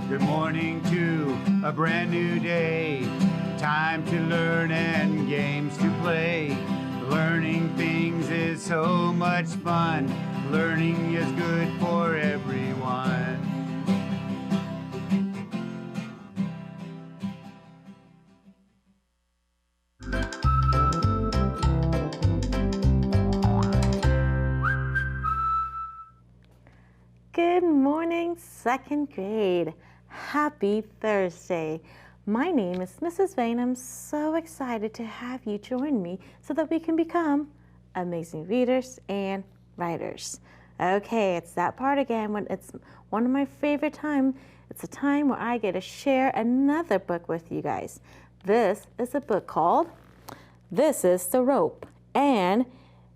Good morning to a brand new day. Time to learn and games to play. Learning things is so much fun. Learning is good for everyone. Good morning, second grade. Happy Thursday. My name is Mrs. Vane. I'm so excited to have you join me so that we can become amazing readers and writers. Okay, it's that part again when it's one of my favorite times. It's a time where I get to share another book with you guys. This is a book called This is the Rope, and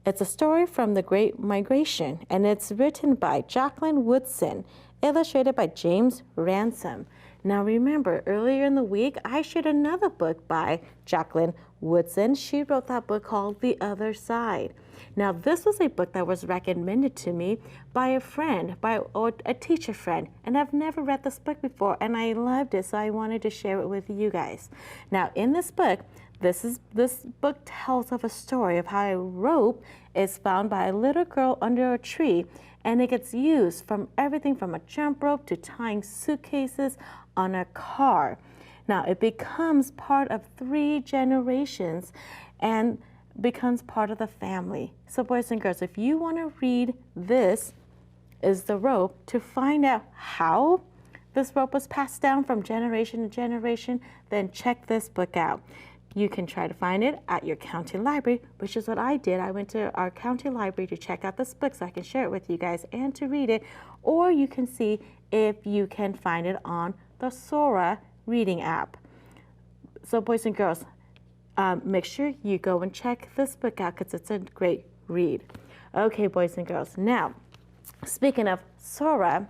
it's a story from the Great Migration, and it's written by Jacqueline Woodson, illustrated by James Ransom. Now remember, earlier in the week, I shared another book by Jacqueline Woodson. She wrote that book called The Other Side. Now this was a book that was recommended to me by a friend, or a teacher friend, and I've never read this book before, and I loved it, so I wanted to share it with you guys. Now in this book, this book tells of a story of how a rope is found by a little girl under a tree, and it gets used from everything from a jump rope to tying suitcases on a car. Now it becomes part of 3 generations and becomes part of the family. So boys and girls, if you want to read This is the Rope to find out how this rope was passed down from generation to generation, then check this book out. You can try to find it at your county library, which is what I did. I went to our county library to check out this book so I can share it with you guys and to read it. Or you can see if you can find it on the Sora reading app. So boys and girls, make sure you go and check this book out because it's a great read. Okay, boys and girls. Now, speaking of Sora,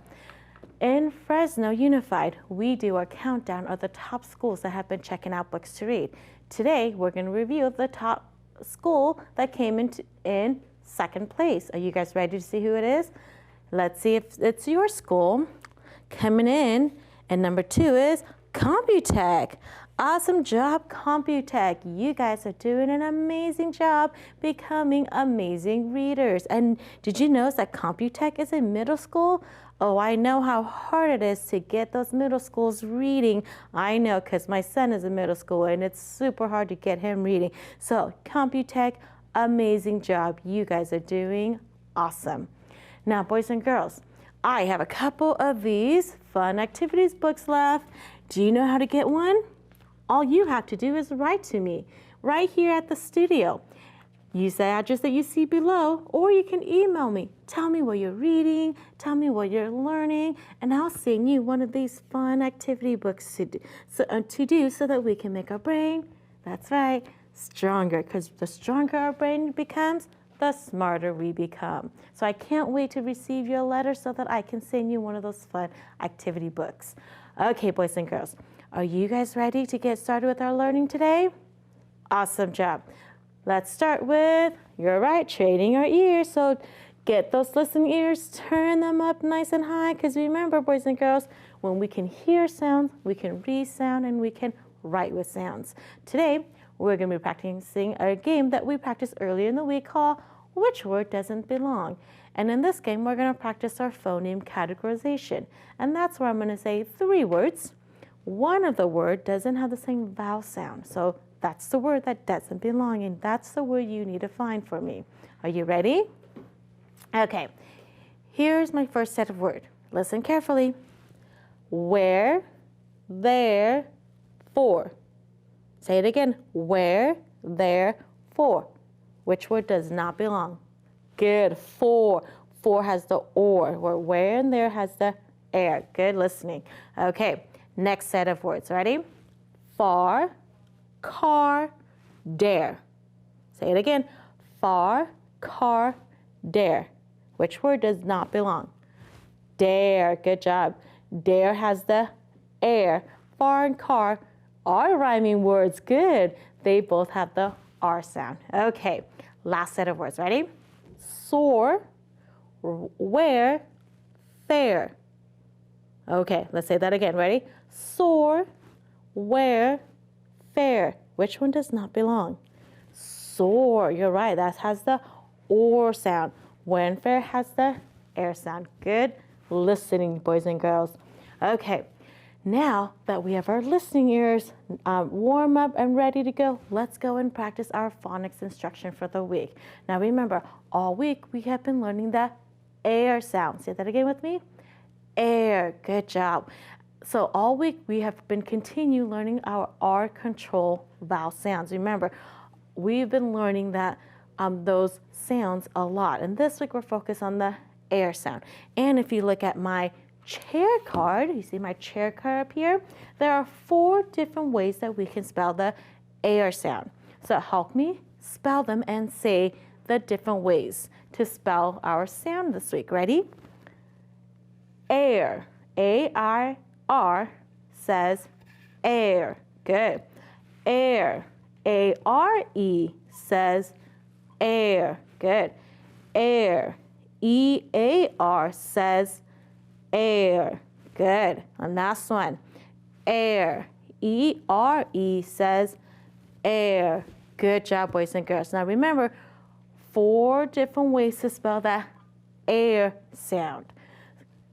in Fresno Unified, we do a countdown of the top schools that have been checking out books to read. Today, we're going to review the top school that came in second place. Are you guys ready to see who it is? Let's see if it's your school. Coming in, and number 2 is Computech. Awesome job, Computech. You guys are doing an amazing job becoming amazing readers. And did you notice that Computech is a middle school? Oh, I know how hard it is to get those middle schools reading. I know, because my son is a middle schooler and it's super hard to get him reading. So Computech, amazing job. You guys are doing awesome. Now, boys and girls, I have a couple of these fun activities books left. Do you know how to get one? All you have to do is write to me right here at the studio. Use the address that you see below, or you can email me. Tell me what you're reading, tell me what you're learning, and I'll send you one of these fun activity books to do so that we can make our brain, that's right, stronger, because the stronger our brain becomes, the smarter we become. So I can't wait to receive your letter so that I can send you one of those fun activity books. Okay, boys and girls, are you guys ready to get started with our learning today? Awesome job. Let's start with, you're right, training our ears. So get those listening ears, turn them up nice and high, because remember, boys and girls, when we can hear sounds, we can read sound, and we can write with sounds. Today, we're going to be practicing a game that we practiced earlier in the week called Which Word Doesn't Belong? And in this game, we're going to practice our phoneme categorization. And that's where I'm going to say 3 words. One of the word doesn't have the same vowel sound. So that's the word that doesn't belong, and that's the word you need to find for me. Are you ready? Okay, here's my first set of words. Listen carefully. Where, there, for. Say it again. Where, there, for. Which word does not belong? Good. For. For has the or, where and there has the air. Good listening. Okay, next set of words. Ready? Far, car, dare. Say it again. Far, car, dare. Which word does not belong? Dare. Good job. Dare has the air. Far and car are rhyming words. Good. They both have the R sound. Okay. Last set of words. Ready? Soar, wear, fair. Okay, let's say that again. Ready? Soar, wear, fair. Which one does not belong? Soar. You're right. That has the or sound. When fair has the air sound. Good listening, boys and girls. Okay, now that we have our listening ears warm up and ready to go, let's go and practice our phonics instruction for the week. Now remember, all week we have been learning the air sound. Say that again with me. Air. Good job. So all week we have been continue learning our R control vowel sounds. Remember, we've been learning that those sounds a lot. And this week we're focused on the air sound. And if you look at my chair card, you see my chair card up here, there are 4 different ways that we can spell the air sound. So help me spell them and say the different ways to spell our sound this week. Ready? Air. A-I-R says air. Good. Air. A-R-E says air. Good. Air. E-A-R says air. Good. And last one. Air. E-R-E says air. Good job, boys and girls. Now remember, 4 different ways to spell that air sound.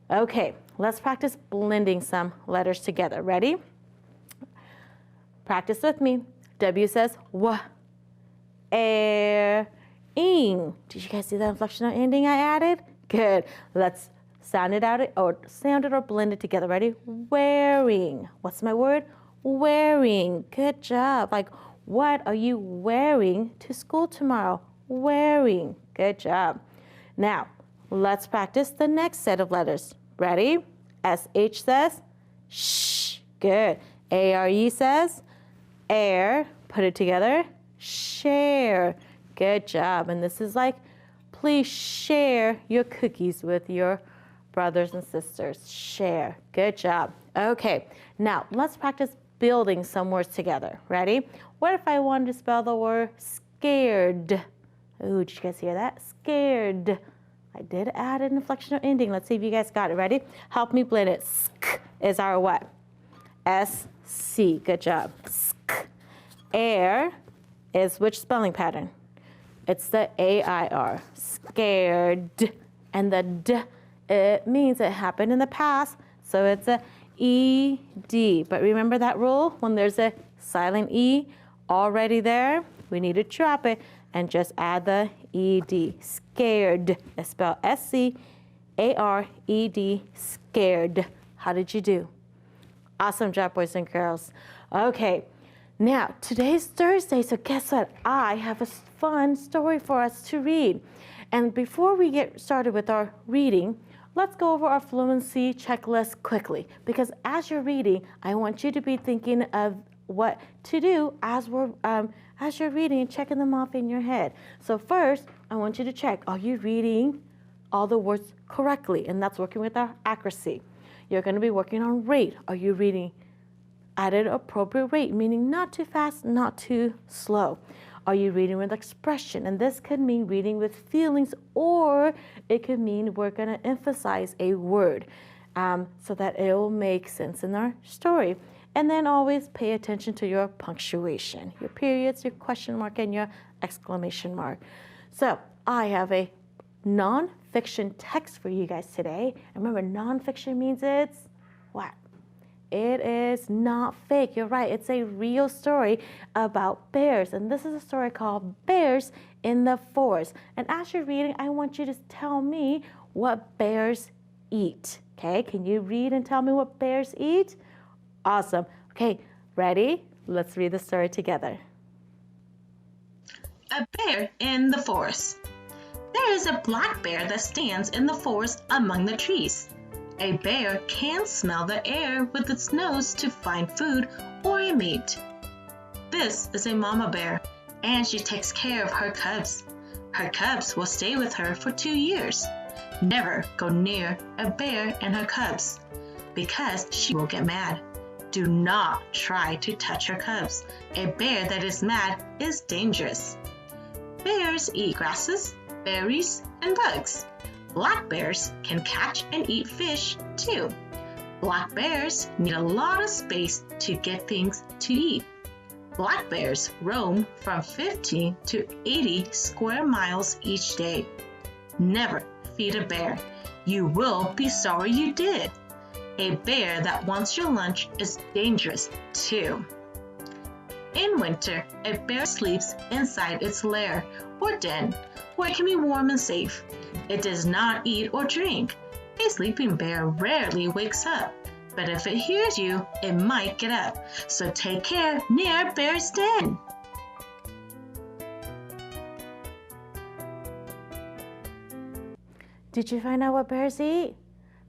Okay, let's practice blending some letters together. Ready? Practice with me. W says W. Air. Ing. Did you guys see the inflectional ending I added? Good. Let's sound it out or blend it together. Ready? Wearing. What's my word? Wearing. Good job. Like, what are you wearing to school tomorrow? Wearing. Good job. Now, let's practice the next set of letters. Ready? S-H says shh. Good. A-R-E says air. Put it together. Share. Good job. And this is like, please share your cookies with your brothers and sisters. Share. Good job. Okay. Now, let's practice building some words together. Ready? What if I wanted to spell the word scared? Ooh, did you guys hear that? Scared. I did add an inflectional ending. Let's see if you guys got it. Ready? Help me blend it. Sk is our what? S-C. Good job. Sk. Air is which spelling pattern? It's the A-I-R. Scared. And the D, it means it happened in the past. So it's a E-D. But remember that rule? When there's a silent E already there, we need to drop it and just add the E-D. Scared. It's spelled S-C-A-R-E-D. Scared. How did you do? Awesome job, boys and girls. Okay, now today's Thursday, so guess what? I have a fun story for us to read. And before we get started with our reading, let's go over our fluency checklist quickly. Because as you're reading, I want you to be thinking of what to do as you're reading and checking them off in your head. So first, I want you to check, are you reading all the words correctly? And that's working with our accuracy. You're going to be working on rate. Are you reading at an appropriate rate, meaning not too fast, not too slow? Are you reading with expression? And this could mean reading with feelings, or it could mean we're going to emphasize a word so that it will make sense in our story. And then always pay attention to your punctuation, your periods, your question mark, and your exclamation mark. So I have a nonfiction text for you guys today. And remember, nonfiction means it's what? It is not fake. You're right. It's a real story about bears. And this is a story called Bears in the Forest. And as you're reading, I want you to tell me what bears eat. Okay, can you read and tell me what bears eat? Awesome. Okay, ready? Let's read the story together. A bear in the forest. There is a black bear that stands in the forest among the trees. A bear can smell the air with its nose to find food or a mate. This is a mama bear, and she takes care of her cubs. Her cubs will stay with her for 2 years. Never go near a bear and her cubs, because she will get mad. Do not try to touch her cubs. A bear that is mad is dangerous. Bears eat grasses, berries, and bugs. Black bears can catch and eat fish too. Black bears need a lot of space to get things to eat. Black bears roam from 50 to 80 square miles each day. Never feed a bear. You will be sorry you did. A bear that wants your lunch is dangerous too. In winter, a bear sleeps inside its lair or den, where it can be warm and safe. It does not eat or drink. A sleeping bear rarely wakes up, but if it hears you, it might get up. So take care near a bear's den. Did you find out what bears eat?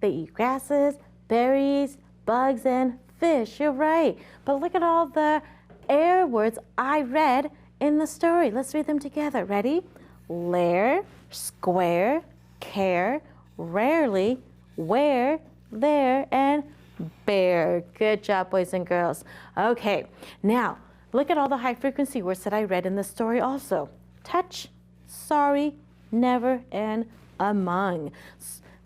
They eat grasses, berries, bugs, and fish. You're right. But look at all the air words I read in the story. Let's read them together. Ready? Lair, square, care, rarely, where, there, and bear. Good job, boys and girls. Okay, now look at all the high frequency words that I read in the story also. Touch, sorry, never, and among.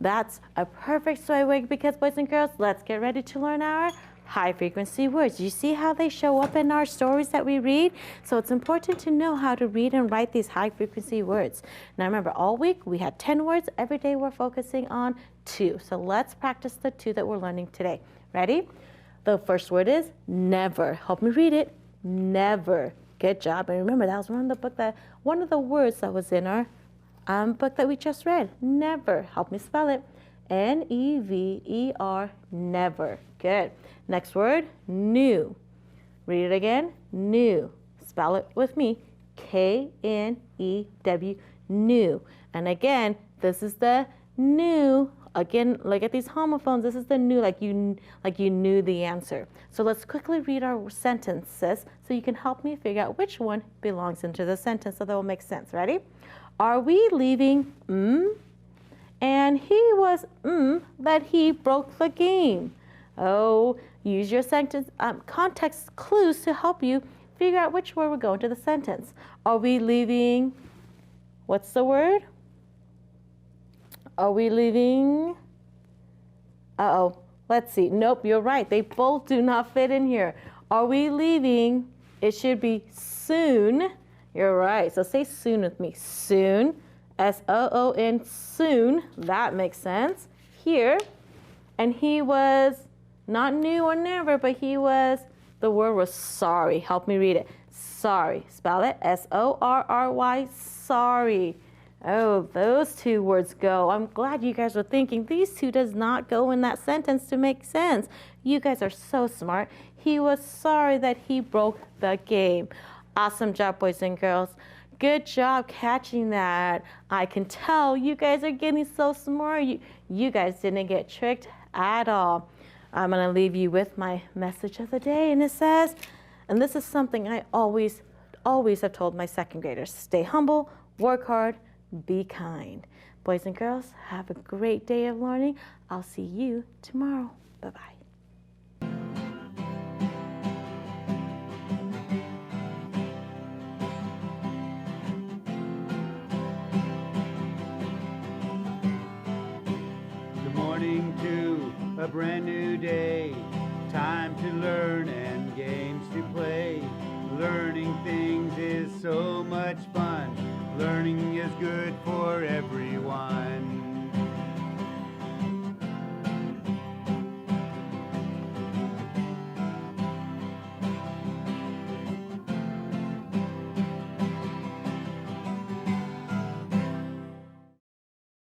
That's a perfect segue because, boys and girls, let's get ready to learn our high frequency words. You see how they show up in our stories that we read? So it's important to know how to read and write these high frequency words. Now remember, all week we had 10 words. Every day we're focusing on 2. So let's practice the 2 that we're learning today. Ready? The first word is never. Help me read it. Never. Good job. And remember, that was one of the words that was in our book that we just read. Never. Help me spell it. N-E-V-E-R. Never. Good. Next word, new. Read it again. New. Spell it with me. K-N-E-W. New. And again, this is the new. Again, look at these homophones. This is the new, like you knew the answer. So let's quickly read our sentences so you can help me figure out which one belongs into the sentence so that will make sense. Ready? Are we leaving? And he was that he broke the game. Oh, use your sentence context clues to help you figure out which word will go into the sentence. Are we leaving? What's the word? Are we leaving? Uh-oh. Let's see. Nope, you're right. They both do not fit in here. Are we leaving? It should be soon. You're right. So say soon with me. Soon. S-O-O-N. Soon. That makes sense. Here. And he was not new or never, but the word was sorry. Help me read it. Sorry. Spell it. S-O-R-R-Y. Sorry. Oh, those 2 words go. I'm glad you guys were thinking these 2 does not go in that sentence to make sense. You guys are so smart. He was sorry that he broke the game. Awesome job, boys and girls. Good job catching that. I can tell you guys are getting so smart. You guys didn't get tricked at all. I'm going to leave you with my message of the day. And it says, and this is something I always have told my second graders, stay humble, work hard, be kind. Boys and girls, have a great day of learning. I'll see you tomorrow. Bye-bye. Good morning to a brand new day. Time to learn and games to play. Learning things is so much fun. Learning is good for everyone.